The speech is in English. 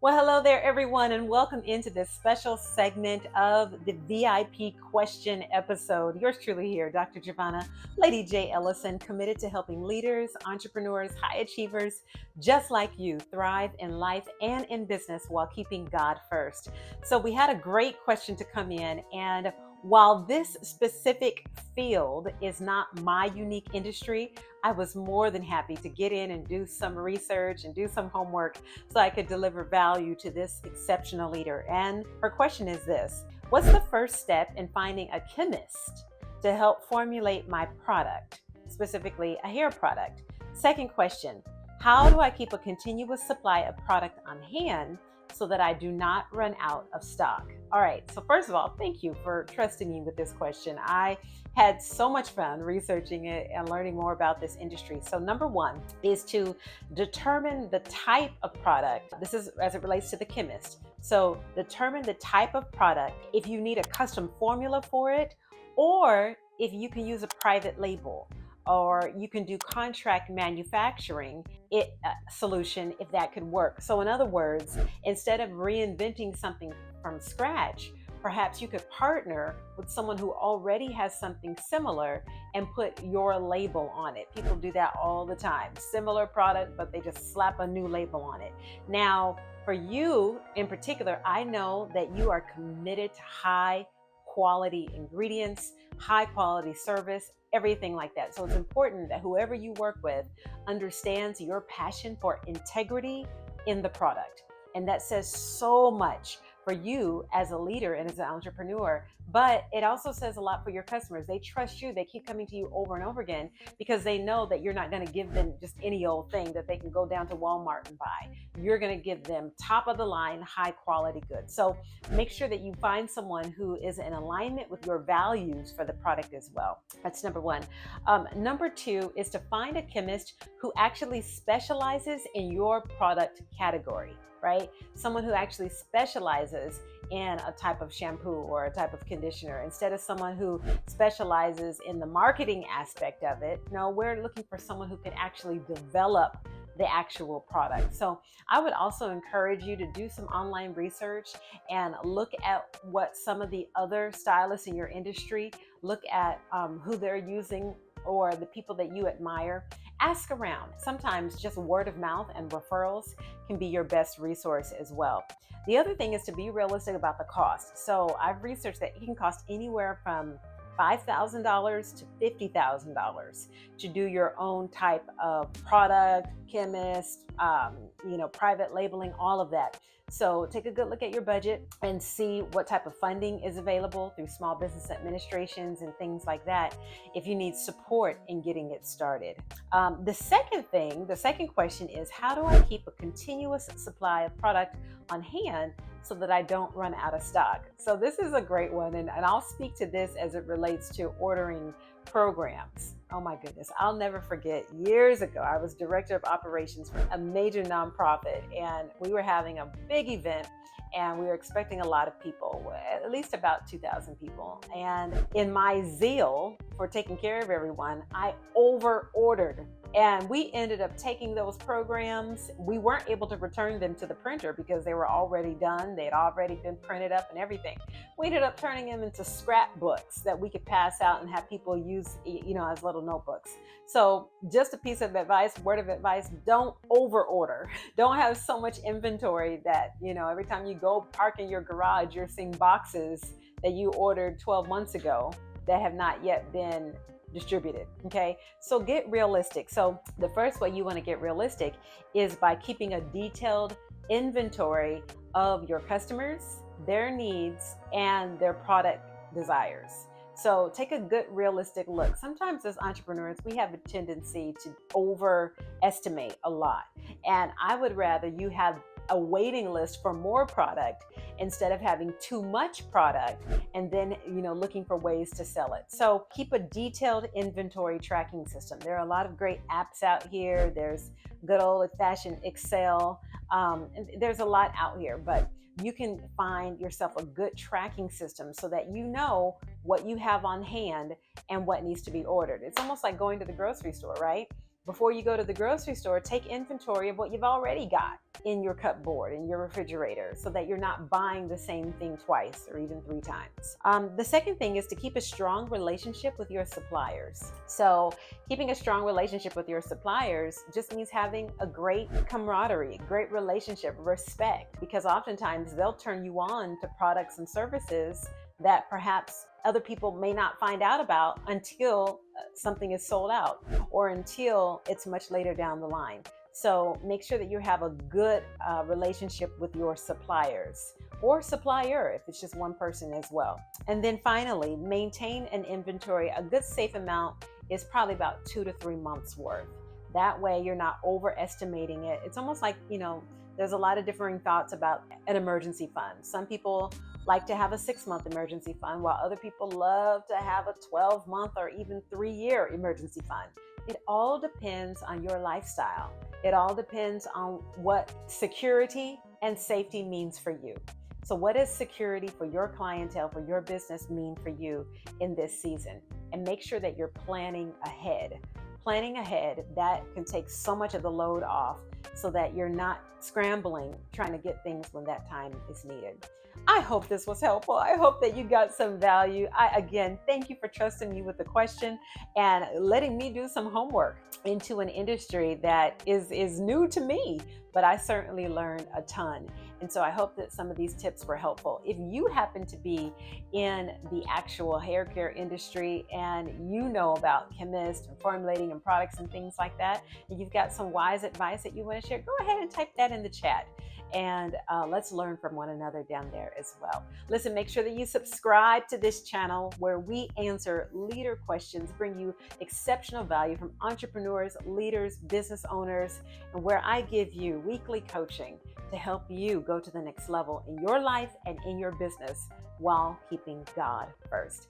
Well, hello there, everyone, and welcome into this special segment of the VIP question episode. Yours truly here, Dr. Giovanna, Lady J. Ellison, committed to helping leaders, entrepreneurs, high achievers just like you thrive in life and in business while keeping God first. So, we had a great question to come in, and while this specific field is not my unique industry, I was more than happy to get in and do some research and do some homework so I could deliver value to this exceptional leader. And her question is this: what's the first step in finding a chemist to help formulate my product, specifically a hair product? Second question: how do I keep a continuous supply of product on hand so that I do not run out of stock? All right, so first of all, thank you for trusting me with this question. I had so much fun researching it and learning more about this industry. So, number one is to determine the type of product. This is as it relates to the chemist. So, determine the type of product, if you need a custom formula for it, or if you can use a private label, or you can do contract manufacturing solution if that could work. So in other words, instead of reinventing something from scratch, perhaps you could partner with someone who already has something similar and put your label on it. People do that all the time. Similar product, but they just slap a new label on it. Now, for you in particular, I know that you are committed to high quality ingredients, high quality service, everything like that. So it's important that whoever you work with understands your passion for integrity in the product. And that says so much for you as a leader and as an entrepreneur, but it also says a lot for your customers. They trust you. They keep coming to you over and over again because they know that you're not going to give them just any old thing that they can go down to Walmart and buy. You're going to give them top of the line, high quality goods. So make sure that you find someone who is in alignment with your values for the product as well. That's number one. Number two is to find a chemist who actually specializes in your product category, right? Someone who actually specializes in a type of shampoo or a type of conditioner instead of someone who specializes in the marketing aspect of it. No, we're looking for someone who can actually develop the actual product. So I would also encourage you to do some online research and look at what some of the other stylists in your industry, look at who they're using or the people that you admire. Ask around. Sometimes just word of mouth and referrals can be your best resource as well. The other thing is to be realistic about the cost. So I've researched that it can cost anywhere from $5,000 to $50,000 to do your own type of product, chemist, private labeling, all of that. So take a good look at your budget and see what type of funding is available through small business administrations and things like that if you need support in getting it started. The second question is, how do I keep a continuous supply of product on hand so that I don't run out of stock? So this is a great one, and I'll speak to this as it relates to ordering programs. Oh my goodness, I'll never forget, years ago, I was director of operations for a major nonprofit, and we were having a big event and we were expecting a lot of people, at least about 2,000 people. And in my zeal for taking care of everyone, I over ordered. And we ended up taking those programs. We weren't able to return them to the printer because they were already done. They had already been printed up and everything. We ended up turning them into scrapbooks that we could pass out and have people use, as little notebooks. So just a piece of advice, word of advice, don't over order. Don't have so much inventory that, every time you go park in your garage, you're seeing boxes that you ordered 12 months ago that have not yet been distributed. Okay, so get realistic. So the first way you want to get realistic is by keeping a detailed inventory of your customers, their needs, and their product desires. So take a good realistic look. Sometimes as entrepreneurs, we have a tendency to overestimate a lot. And I would rather you have a waiting list for more product instead of having too much product and then looking for ways to sell it. So keep a detailed inventory tracking system. There are a lot of great apps out here. There's good old-fashioned Excel. There's a lot out here, but you can find yourself a good tracking system so that you know what you have on hand and what needs to be ordered. It's almost like going to the grocery store, right? Before you go to the grocery store, take inventory of what you've already got in your cupboard, in your refrigerator, so that you're not buying the same thing twice or even 3 times. The second thing is to keep a strong relationship with your suppliers. So keeping a strong relationship with your suppliers just means having a great camaraderie, great relationship, respect, because oftentimes they'll turn you on to products and services that perhaps other people may not find out about until something is sold out or until it's much later down the line. So make sure that you have a good relationship with your suppliers or supplier if it's just one person as well. And then finally, maintain an inventory. A good safe amount is probably about 2 to 3 months worth. That way you're not overestimating it. It's almost like, there's a lot of differing thoughts about an emergency fund. Some people like to have a 6-month emergency fund, while other people love to have a 12-month or even 3-year emergency fund. It all depends on your lifestyle. It all depends on what security and safety means for you. So what does security for your clientele, for your business mean for you in this season? And make sure that you're planning ahead. Planning ahead, that can take so much of the load off so that you're not scrambling, trying to get things when that time is needed. I hope this was helpful. I hope that you got some value. Again, thank you for trusting me with the question and letting me do some homework into an industry that is new to me, but I certainly learned a ton. And so I hope that some of these tips were helpful. If you happen to be in the actual hair care industry and you know about chemist and formulating and products and things like that, and you've got some wise advice that you want to share, go ahead and type that in the chat. And let's learn from one another down there as well. Listen, make sure that you subscribe to this channel where we answer leader questions, bring you exceptional value from entrepreneurs, leaders, business owners, and where I give you weekly coaching to help you go to the next level in your life and in your business while keeping God first.